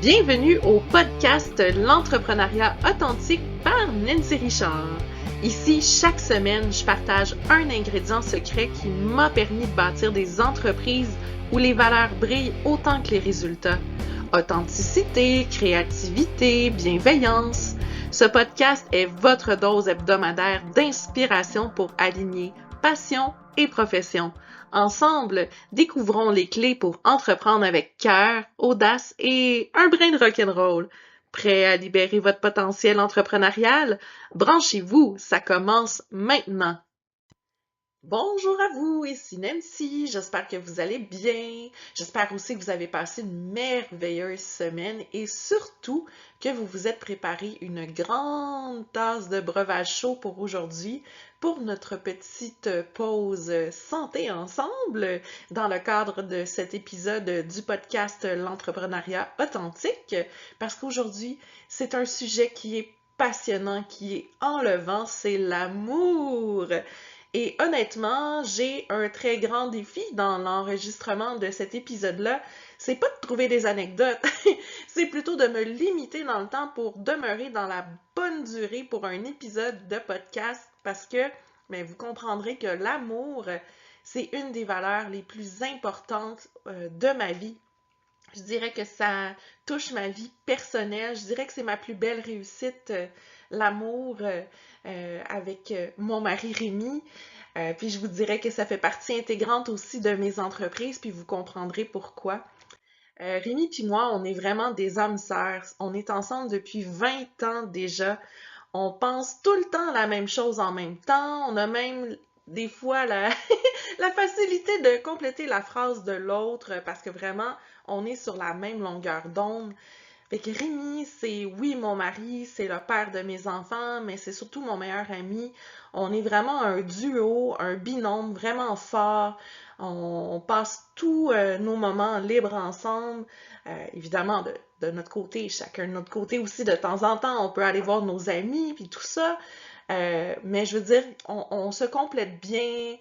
Bienvenue au podcast L'entrepreneuriat authentique par Nancy Richard. Ici, chaque semaine, je partage un ingrédient secret qui m'a permis de bâtir des entreprises où les valeurs brillent autant que les résultats. Authenticité, créativité, bienveillance. Ce podcast est votre dose hebdomadaire d'inspiration pour aligner passion et profession. Ensemble, découvrons les clés pour entreprendre avec cœur, audace et un brin de rock'n'roll. Prêt à libérer votre potentiel entrepreneurial? Branchez-vous, ça commence maintenant. Bonjour à vous, ici Nancy, j'espère que vous allez bien. J'espère aussi que vous avez passé une merveilleuse semaine et surtout que vous vous êtes préparé une grande tasse de breuvage chaud pour aujourd'hui, pour notre petite pause santé ensemble dans le cadre de cet épisode du podcast L'entrepreneuriat authentique, parce qu'aujourd'hui, c'est un sujet qui est passionnant, qui est enlevant, c'est l'amour. Et honnêtement, j'ai un très grand défi dans l'enregistrement de cet épisode-là. C'est pas de trouver des anecdotes, c'est plutôt de me limiter dans le temps pour demeurer dans la bonne durée pour un épisode de podcast parce que vous comprendrez que l'amour, c'est une des valeurs les plus importantes de ma vie. Je dirais que ça touche ma vie personnelle. Je dirais que c'est ma plus belle réussite, l'amour avec mon mari Rémi. Puis je vous dirais que ça fait partie intégrante aussi de mes entreprises, puis vous comprendrez pourquoi. Rémi puis moi, on est vraiment des âmes sœurs. On est ensemble depuis 20 ans déjà. On pense tout le temps la même chose en même temps. On a même des fois la facilité de compléter la phrase de l'autre parce que vraiment, on est sur la même longueur d'onde. Fait que Rémi, c'est oui mon mari, c'est le père de mes enfants, mais c'est surtout mon meilleur ami. On est vraiment un duo, un binôme vraiment fort. On passe tous nos moments libres ensemble. Évidemment, de notre côté, chacun de notre côté aussi, de temps en temps, on peut aller voir nos amis, puis tout ça. Mais je veux dire, on se complète bien,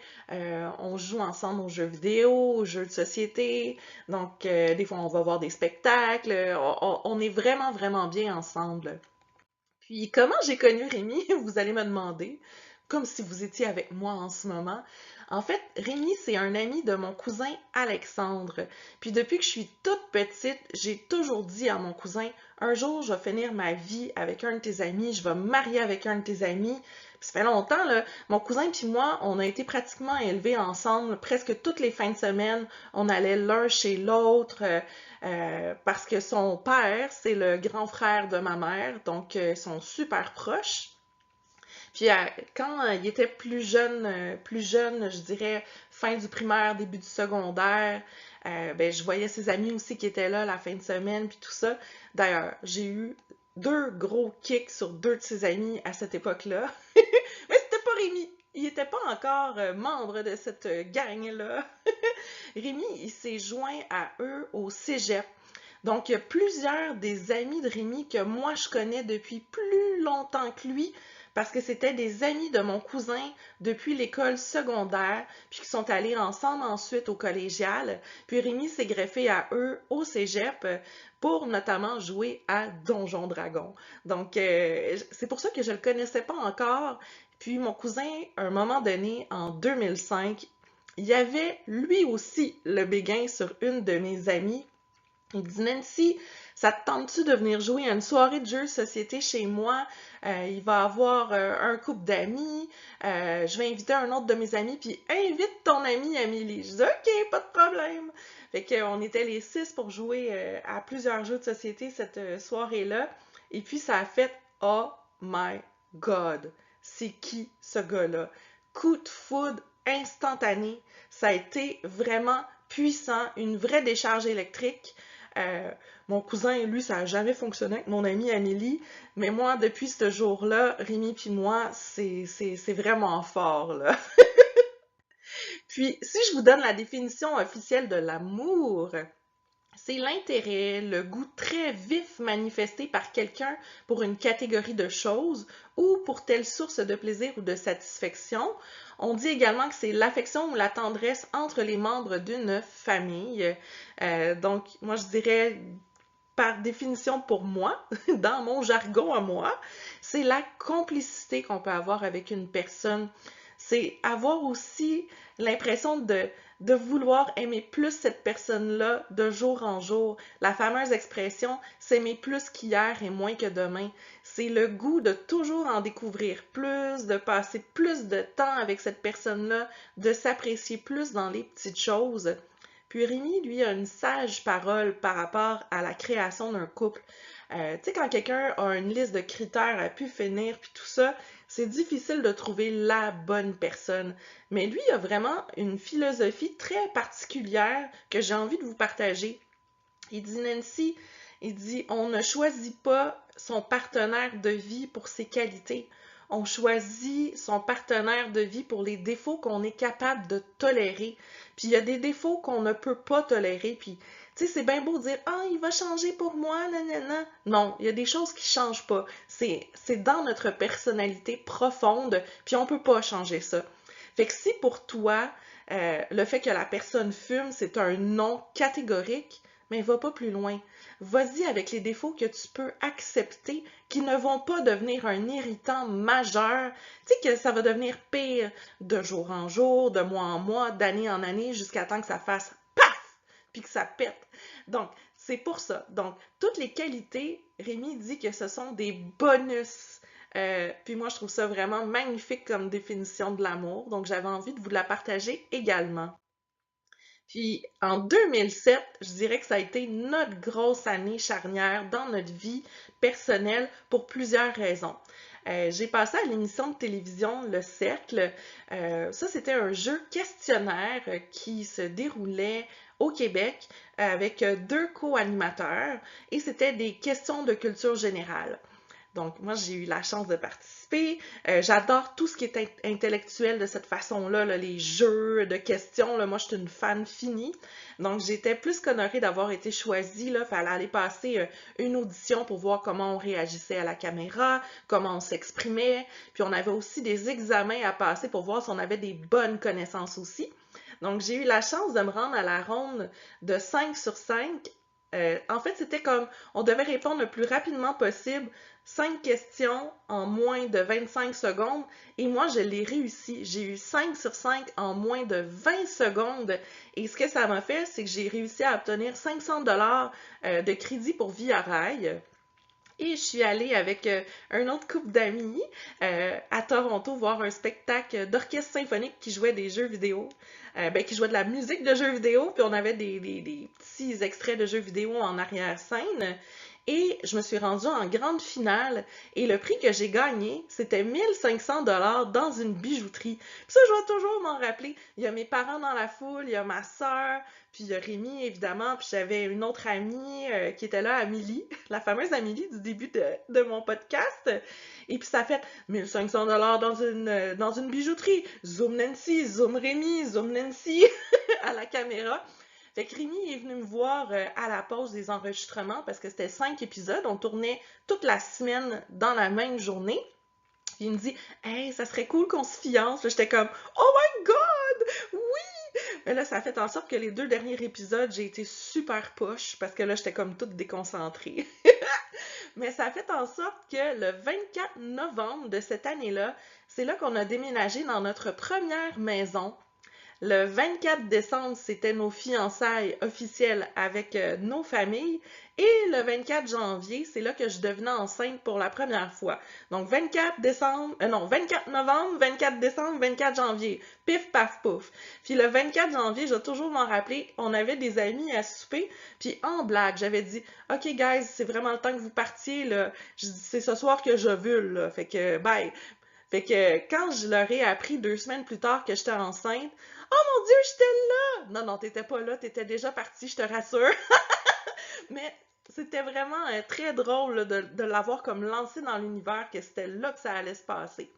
on joue ensemble aux jeux vidéo, aux jeux de société, donc des fois on va voir des spectacles, on est vraiment, vraiment bien ensemble. Puis comment j'ai connu Rémi, vous allez me demander, comme si vous étiez avec moi en ce moment. En fait, Rémi, c'est un ami de mon cousin Alexandre. Puis depuis que je suis toute petite, j'ai toujours dit à mon cousin, un jour, je vais finir ma vie avec un de tes amis, je vais me marier avec un de tes amis. Puis ça fait longtemps, là. Mon cousin puis moi, on a été pratiquement élevés ensemble, presque toutes les fins de semaine. On allait l'un chez l'autre. Parce que son père, c'est le grand frère de ma mère, donc ils sont super proches. Puis quand il était plus jeune, je dirais fin du primaire, début du secondaire, je voyais ses amis aussi qui étaient là la fin de semaine, puis tout ça. D'ailleurs, j'ai eu deux gros kicks sur deux de ses amis à cette époque-là. Mais c'était pas Rémi. Il était pas encore membre de cette gang-là. Rémi, il s'est joint à eux au cégep. Donc, il y a plusieurs des amis de Rémi que moi, je connais depuis plus longtemps que lui, parce que c'était des amis de mon cousin depuis l'école secondaire, puis qui sont allés ensemble ensuite au collégial. Puis Rémi s'est greffé à eux au cégep pour notamment jouer à Donjon Dragon. Donc, c'est pour ça que je ne le connaissais pas encore. Puis mon cousin, à un moment donné, en 2005, il y avait lui aussi le béguin sur une de mes amies. Il dit Nancy, ça te tente-tu de venir jouer à une soirée de jeux de société chez moi? Il va avoir un couple d'amis. Je vais inviter un autre de mes amis, puis invite ton amie Amélie. Je dis OK, pas de problème. Fait qu'on était les 6 pour jouer à plusieurs jeux de société cette soirée-là. Et puis ça a fait Oh my God! C'est qui ce gars-là? Coup de foudre instantané. Ça a été vraiment puissant, une vraie décharge électrique. Mon cousin, lui, ça n'a jamais fonctionné avec mon amie Amélie, mais moi, depuis ce jour-là, Rémi puis moi, c'est vraiment fort, là. Puis, si je vous donne la définition officielle de l'amour, c'est l'intérêt, le goût très vif manifesté par quelqu'un pour une catégorie de choses ou pour telle source de plaisir ou de satisfaction. On dit également que c'est l'affection ou la tendresse entre les membres d'une famille. Donc, moi, je dirais par définition pour moi, dans mon jargon à moi, c'est la complicité qu'on peut avoir avec une personne. C'est avoir aussi l'impression de vouloir aimer plus cette personne-là de jour en jour. La fameuse expression s'aimer plus qu'hier et moins que demain. C'est le goût de toujours en découvrir plus, de passer plus de temps avec cette personne-là, de s'apprécier plus dans les petites choses. Puis Rémi, lui, a une sage parole par rapport à la création d'un couple. Tu sais, quand quelqu'un a une liste de critères à pu finir, puis tout ça, c'est difficile de trouver la bonne personne. Mais lui, il a vraiment une philosophie très particulière que j'ai envie de vous partager. Il dit, Nancy, il dit, on ne choisit pas son partenaire de vie pour ses qualités. On choisit son partenaire de vie pour les défauts qu'on est capable de tolérer. Puis il y a des défauts qu'on ne peut pas tolérer. Puis, tu sais, c'est bien beau de dire « Ah, il va changer pour moi, nanana. » Non, il y a des choses qui changent pas. C'est dans notre personnalité profonde, puis on peut pas changer ça. Fait que si pour toi, le fait que la personne fume, c'est un non catégorique, mais va pas plus loin. Vas-y avec les défauts que tu peux accepter, qui ne vont pas devenir un irritant majeur. Tu sais que ça va devenir pire de jour en jour, de mois en mois, d'année en année, jusqu'à temps que ça fasse paf, puis que ça pète. Donc, c'est pour ça. Donc, toutes les qualités, Rémi dit que ce sont des bonus. Puis moi, je trouve ça vraiment magnifique comme définition de l'amour. Donc, j'avais envie de vous la partager également. Puis en 2007, je dirais que ça a été notre grosse année charnière dans notre vie personnelle pour plusieurs raisons. J'ai passé à l'émission de télévision Le Cercle. Ça, c'était un jeu questionnaire qui se déroulait au Québec avec deux co-animateurs et c'était des questions de culture générale. Donc, moi, j'ai eu la chance de participer. J'adore tout ce qui est intellectuel de cette façon-là, là, les jeux de questions. Là, moi, je suis une fan finie. Donc, j'étais plus qu'honorée d'avoir été choisie. Il fallait aller passer une audition pour voir comment on réagissait à la caméra, comment on s'exprimait. Puis, on avait aussi des examens à passer pour voir si on avait des bonnes connaissances aussi. Donc, j'ai eu la chance de me rendre à la ronde de 5 sur 5. En fait, c'était comme on devait répondre le plus rapidement possible 5 questions en moins de 25 secondes et moi, je l'ai réussi. J'ai eu 5 sur 5 en moins de 20 secondes et ce que ça m'a fait, c'est que j'ai réussi à obtenir 500 $ de crédit pour Via Rail. Et je suis allée avec un autre couple d'amis à Toronto voir un spectacle d'orchestre symphonique qui jouait des jeux vidéo, qui jouait de la musique de jeux vidéo, puis on avait des petits extraits de jeux vidéo en arrière-scène. Et je me suis rendue en grande finale et le prix que j'ai gagné, c'était 1500 $ dans une bijouterie. Puis ça, je vais toujours m'en rappeler. Il y a mes parents dans la foule, il y a ma sœur, puis il y a Rémi, évidemment, puis j'avais une autre amie qui était là, Amélie, la fameuse Amélie du début de mon podcast. Et puis ça fait 1500 $ dans une bijouterie. Zoom Nancy, zoom Rémi, zoom Nancy à la caméra. Fait que Rémi est venu me voir à la pause des enregistrements parce que c'était 5 épisodes. On tournait toute la semaine dans la même journée. Puis il me dit « Hey, ça serait cool qu'on se fiance. » Là, j'étais comme « Oh my God! Oui! » Mais là, ça a fait en sorte que les 2 derniers épisodes, j'ai été super push parce que là, j'étais comme toute déconcentrée. Mais ça a fait en sorte que le 24 novembre de cette année-là, c'est là qu'on a déménagé dans notre première maison. Le 24 décembre, c'était nos fiançailles officielles avec nos familles. Et le 24 janvier, c'est là que je devenais enceinte pour la première fois. Donc 24 novembre, 24 décembre, 24 janvier. Pif, paf, pouf. Puis le 24 janvier, je vais toujours m'en rappeler, on avait des amis à souper. Puis en blague, j'avais dit « Ok guys, c'est vraiment le temps que vous partiez, là. Je dis, c'est ce soir que j'ovule, là. Fait que bye. » Fait que quand je leur ai appris 2 semaines plus tard que j'étais enceinte, « Oh mon Dieu, j'étais là! » Non, non, t'étais pas là, t'étais déjà partie, je te rassure. Mais c'était vraiment très drôle là, de l'avoir comme lancé dans l'univers, que c'était là que ça allait se passer.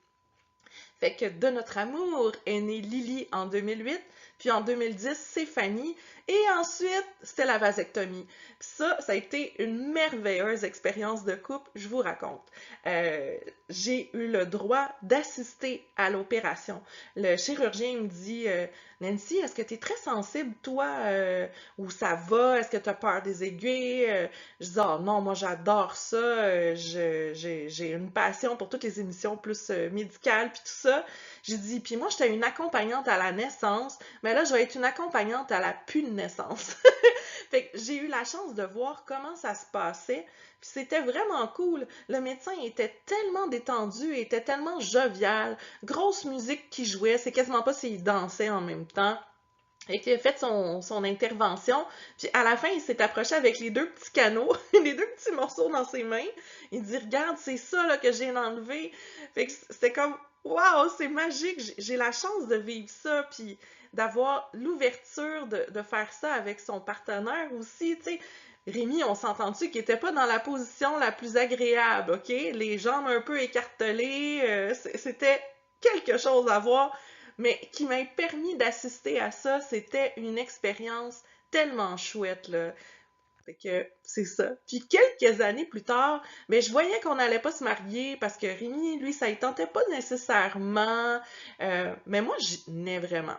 Fait que de notre amour est née Lily en 2008, puis en 2010, c'est Fanny, et ensuite, c'était la vasectomie. Puis ça a été une merveilleuse expérience de couple, je vous raconte. Euh, j'ai eu le droit d'assister à l'opération. Le chirurgien me dit Nancy, est-ce que tu es très sensible, toi, ou ça va? Est-ce que tu as peur des aiguilles? Je dis, oh non, moi j'adore ça. J'ai une passion pour toutes les émissions plus médicales, puis tout ça. J'ai dit, puis moi j'étais une accompagnante à la naissance, mais là je vais être une accompagnante à la plus de naissance. Fait que j'ai eu la chance de voir comment ça se passait, puis c'était vraiment cool. Le médecin était tellement détendu, était tellement jovial, grosse musique qui jouait, c'est quasiment pas s'il dansait en même temps. Et qu'il a fait son intervention. Puis à la fin, il s'est approché avec les deux petits canaux, les deux petits morceaux dans ses mains. Il dit, regarde, c'est ça là, que j'ai enlevé. Fait que c'était comme, waouh, c'est magique. J'ai la chance de vivre ça, puis d'avoir l'ouverture de faire ça avec son partenaire aussi, tu sais. Rémi, on s'entend-tu qu'il était pas dans la position la plus agréable, ok? Les jambes un peu écartelées, c'était quelque chose à voir, mais qui m'a permis d'assister à ça, c'était une expérience tellement chouette, là. Fait que c'est ça. Puis quelques années plus tard, ben, je voyais qu'on n'allait pas se marier parce que Rémi, lui, ça ne tentait pas nécessairement. Mais moi, j'y tenais vraiment.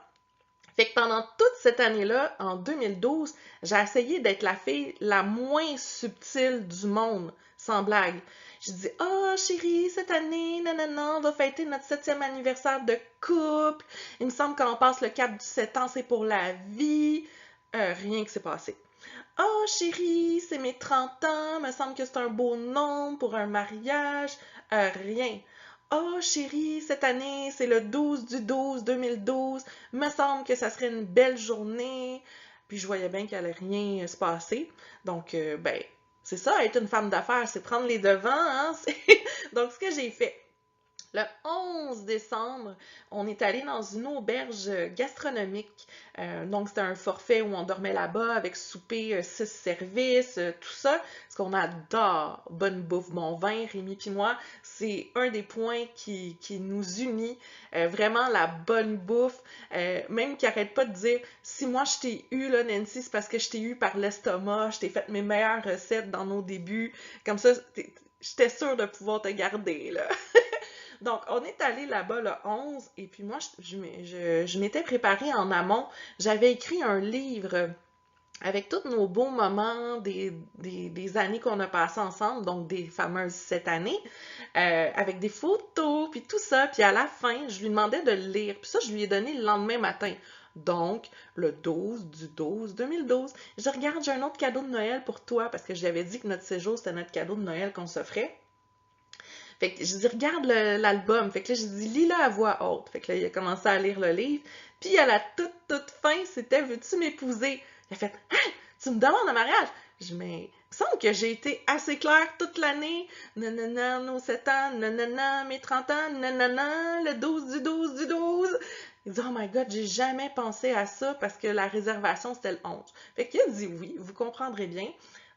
Fait que pendant toute cette année-là, en 2012, j'ai essayé d'être la fille la moins subtile du monde, sans blague. Je dis, oh chérie, cette année, nanana, on va fêter notre 7e anniversaire de couple. Il me semble qu'on passe le cap du 7 ans, c'est pour la vie. Rien que s'est passé. Oh chérie, c'est mes 30 ans, me semble que c'est un beau nom pour un mariage. Rien. Oh chérie, cette année, c'est le 12 du 12 2012, me semble que ça serait une belle journée. Puis je voyais bien qu'il allait rien se passer. Donc, ben, c'est ça, être une femme d'affaires, c'est prendre les devants, hein? Donc, ce que j'ai fait, le 11 décembre, on est allé dans une auberge gastronomique. Donc, c'était un forfait où on dormait là-bas avec souper, 6 services, tout ça. Parce qu'on adore bonne bouffe, bon vin, Rémi puis moi. C'est un des points qui nous unit. Vraiment, la bonne bouffe. Même qui arrête pas de dire, si moi je t'ai eu, là, Nancy, c'est parce que je t'ai eu par l'estomac. Je t'ai fait mes meilleures recettes dans nos débuts. Comme ça, j'étais sûre de pouvoir te garder, là. Donc, on est allé là-bas le 11 et puis moi, je m'étais préparée en amont. J'avais écrit un livre avec tous nos beaux moments des années qu'on a passées ensemble, donc des fameuses 7 années, avec des photos, puis tout ça. Puis à la fin, je lui demandais de le lire. Puis ça, je lui ai donné le lendemain matin. Donc, le 12 du 12 2012. Je regarde, j'ai un autre cadeau de Noël pour toi, parce que je lui avais dit que notre séjour, c'était notre cadeau de Noël qu'on s'offrait. Fait que je dis, regarde l'album. Fait que là, je dis, lis-le à voix haute. Fait que là, il a commencé à lire le livre. Puis à la toute fin, c'était, veux-tu m'épouser? Il a fait, hein, tu me demandes en mariage? Je dis, mais il me semble que j'ai été assez claire toute l'année. Nanana, nos 7 ans, nanana, mes 30 ans, nanana, le 12 du 12 du 12. Il dit, oh my god, j'ai jamais pensé à ça parce que la réservation, c'était le 11. Fait qu'il a dit oui, vous comprendrez bien.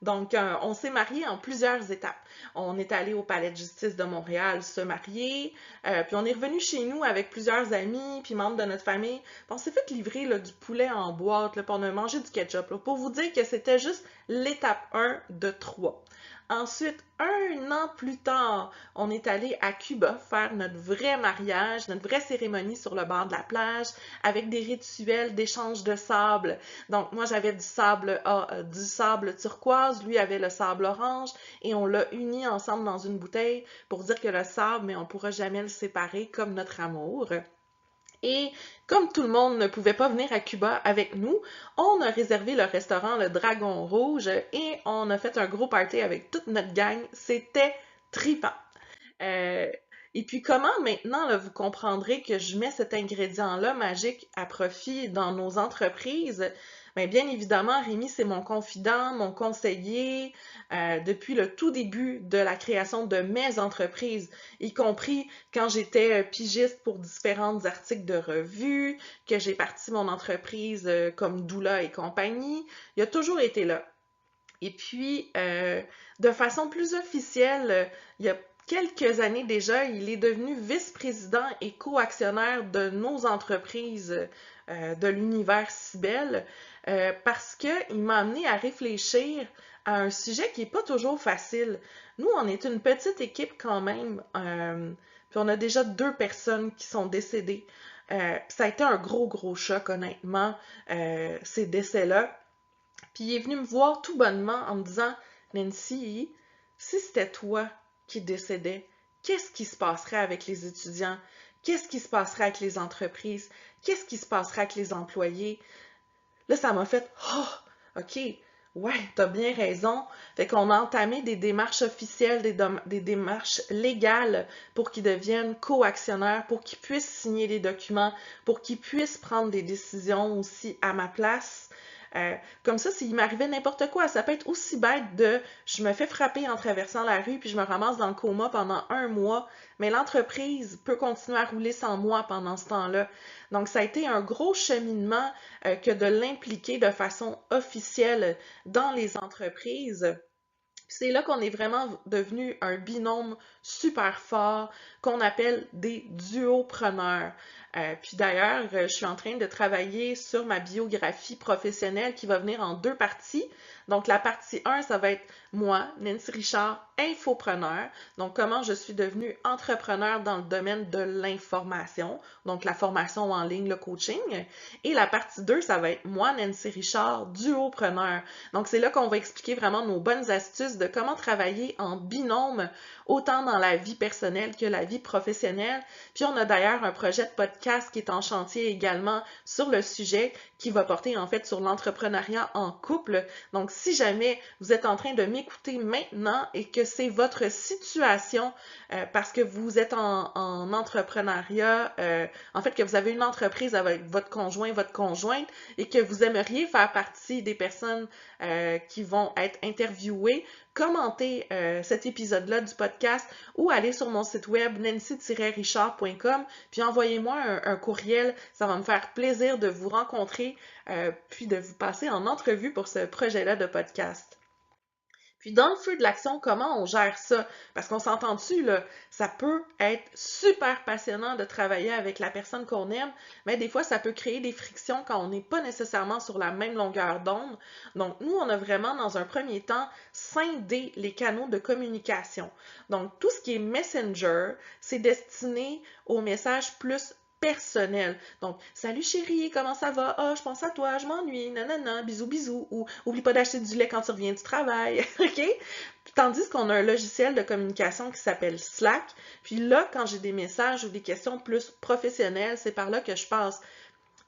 Donc, on s'est mariés en plusieurs étapes. On est allé au Palais de justice de Montréal se marier, puis on est revenu chez nous avec plusieurs amis, puis membres de notre famille. Puis on s'est fait livrer là, du poulet en boîte, là, puis on a mangé du ketchup, là, pour vous dire que c'était juste l'étape 1 de 3. Ensuite, un an plus tard, on est allé à Cuba faire notre vrai mariage, notre vraie cérémonie sur le bord de la plage, avec des rituels d'échange de sable. Donc, moi, j'avais du sable turquoise, lui avait le sable orange, et on l'a uni ensemble dans une bouteille pour dire que le sable, mais on ne pourra jamais le séparer comme notre amour. Et comme tout le monde ne pouvait pas venir à Cuba avec nous, on a réservé le restaurant Le Dragon Rouge et on a fait un gros party avec toute notre gang. C'était tripant. Euh, et puis comment maintenant, là, vous comprendrez que je mets cet ingrédient-là magique à profit dans nos entreprises? Bien évidemment, Rémi, c'est mon confident, mon conseiller depuis le tout début de la création de mes entreprises, y compris quand j'étais pigiste pour différents articles de revue, que j'ai parti mon entreprise comme Doula et compagnie. Il a toujours été là. Et puis, de façon plus officielle, il y a quelques années déjà, il est devenu vice-président et co-actionnaire de nos entreprises de l'univers Cybelle parce qu'il m'a amené à réfléchir à un sujet qui n'est pas toujours facile. Nous, on est une petite équipe quand même, puis on a déjà 2 personnes qui sont décédées. Ça a été un gros choc, honnêtement, ces décès-là. Puis il est venu me voir tout bonnement en me disant, Nancy, si c'était toi qui décédais, qu'est-ce qui se passerait avec les étudiants? Qu'est-ce qui se passerait avec les entreprises? Qu'est-ce qui se passerait avec les employés? Là, ça m'a fait, oh, OK, ouais, t'as bien raison. Fait qu'on a entamé des démarches officielles, des démarches légales pour qu'ils deviennent co-actionnaires, pour qu'ils puissent signer les documents, pour qu'ils puissent prendre des décisions aussi à ma place. Comme ça, s'il m'arrivait n'importe quoi, ça peut être aussi bête de je me fais frapper en traversant la rue puis je me ramasse dans le coma pendant 1 mois, mais l'entreprise peut continuer à rouler sans moi pendant ce temps-là. Donc, ça a été un gros cheminement que de l'impliquer de façon officielle dans les entreprises. C'est là qu'on est vraiment devenu un binôme super fort qu'on appelle des duopreneurs. Puis d'ailleurs, je suis en train de travailler sur ma biographie professionnelle qui va venir en 2 parties. Donc la partie 1, ça va être moi, Nancy Richard, infopreneur. Donc comment je suis devenue entrepreneur dans le domaine de l'information. Donc la formation en ligne, le coaching. Et la partie 2, ça va être moi, Nancy Richard, duopreneur. Donc c'est là qu'on va expliquer vraiment nos bonnes astuces de comment travailler en binôme, autant dans la vie personnelle que la vie professionnelle. Puis on a d'ailleurs un projet de podcast qui est en chantier également sur le sujet qui va porter en fait sur l'entrepreneuriat en couple. Donc si jamais vous êtes en train de m'écouter maintenant et que c'est votre situation parce que vous êtes en entrepreneuriat, en fait que vous avez une entreprise avec votre conjoint, votre conjointe et que vous aimeriez faire partie des personnes qui vont être interviewées, commentez cet épisode-là du podcast ou allez sur mon site web nancy-richard.com puis envoyez-moi un courriel. Ça va me faire plaisir de vous rencontrer puis de vous passer en entrevue pour ce projet-là de podcast. Puis dans le feu de l'action, comment on gère ça? Parce qu'on s'entend dessus, là, ça peut être super passionnant de travailler avec la personne qu'on aime, mais des fois, ça peut créer des frictions quand on n'est pas nécessairement sur la même longueur d'onde. Donc, nous, on a vraiment, dans un premier temps, scindé les canaux de communication. Donc, tout ce qui est Messenger, c'est destiné aux messages plus personnel. Donc, salut chérie, comment ça va? Ah, je pense à toi, je m'ennuie, nanana, bisous, bisous. Ou, oublie pas d'acheter du lait quand tu reviens du travail, OK? Tandis qu'on a un logiciel de communication qui s'appelle Slack. Puis là, quand j'ai des messages ou des questions plus professionnelles, c'est par là que je passe.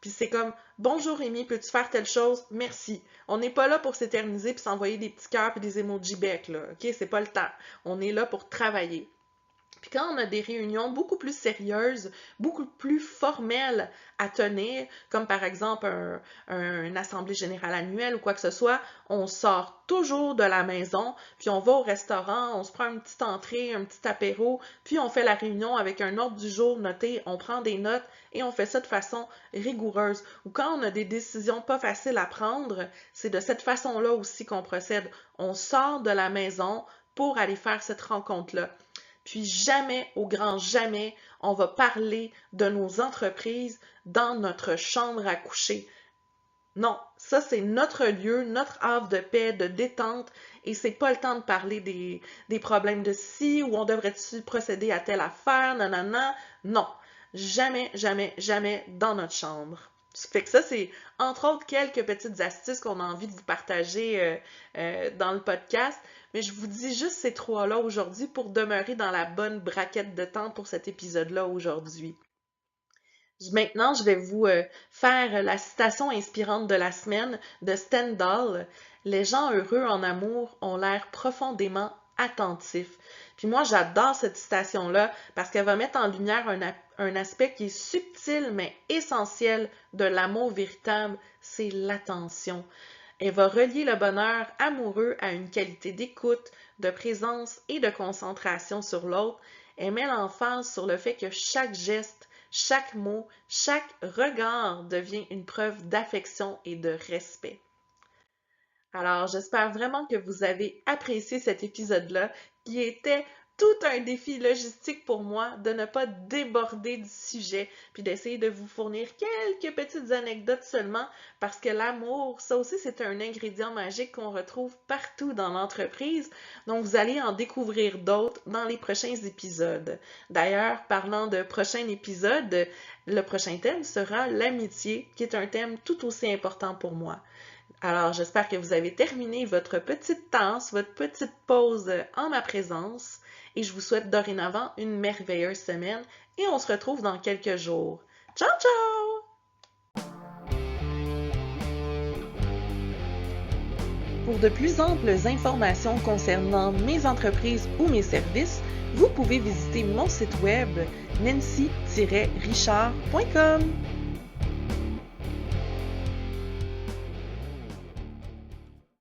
Puis c'est comme, bonjour Rémi, peux-tu faire telle chose? Merci. On n'est pas là pour s'éterniser puis s'envoyer des petits cœurs puis des emojis bec, là. OK? C'est pas le temps. On est là pour travailler. Puis quand on a des réunions beaucoup plus sérieuses, beaucoup plus formelles à tenir, comme par exemple une assemblée générale annuelle ou quoi que ce soit, on sort toujours de la maison, puis on va au restaurant, on se prend une petite entrée, un petit apéro, puis on fait la réunion avec un ordre du jour noté, on prend des notes et on fait ça de façon rigoureuse. Ou quand on a des décisions pas faciles à prendre, c'est de cette façon-là aussi qu'on procède. On sort de la maison pour aller faire cette rencontre-là. Puis jamais, au grand jamais, on va parler de nos entreprises dans notre chambre à coucher. Non, ça c'est notre lieu, notre havre de paix, de détente, et c'est pas le temps de parler des problèmes de ci, ou on devrait-tu procéder à telle affaire, nanana. Non, jamais, jamais, jamais dans notre chambre. Fait que ça, c'est entre autres quelques petites astuces qu'on a envie de vous partager dans le podcast. Mais je vous dis juste ces 3-là aujourd'hui pour demeurer dans la bonne braquette de temps pour cet épisode-là aujourd'hui. Maintenant, je vais vous faire la citation inspirante de la semaine de Stendhal. Les gens heureux en amour ont l'air profondément attentifs. Puis moi, j'adore cette citation-là parce qu'elle va mettre en lumière un aspect qui est subtil mais essentiel de l'amour véritable, c'est l'attention. Elle va relier le bonheur amoureux à une qualité d'écoute, de présence et de concentration sur l'autre. Elle met l'emphase sur le fait que chaque geste, chaque mot, chaque regard devient une preuve d'affection et de respect. Alors, j'espère vraiment que vous avez apprécié cet épisode-là qui était tout un défi logistique pour moi de ne pas déborder du sujet, puis d'essayer de vous fournir quelques petites anecdotes seulement, parce que l'amour, ça aussi, c'est un ingrédient magique qu'on retrouve partout dans l'entreprise, donc vous allez en découvrir d'autres dans les prochains épisodes. D'ailleurs, parlant de prochain épisode, le prochain thème sera l'amitié, qui est un thème tout aussi important pour moi. Alors, j'espère que vous avez terminé votre petite tasse, votre petite pause en ma présence et je vous souhaite dorénavant une merveilleuse semaine et on se retrouve dans quelques jours. Ciao, ciao! Pour de plus amples informations concernant mes entreprises ou mes services, vous pouvez visiter mon site web nancy-richard.com.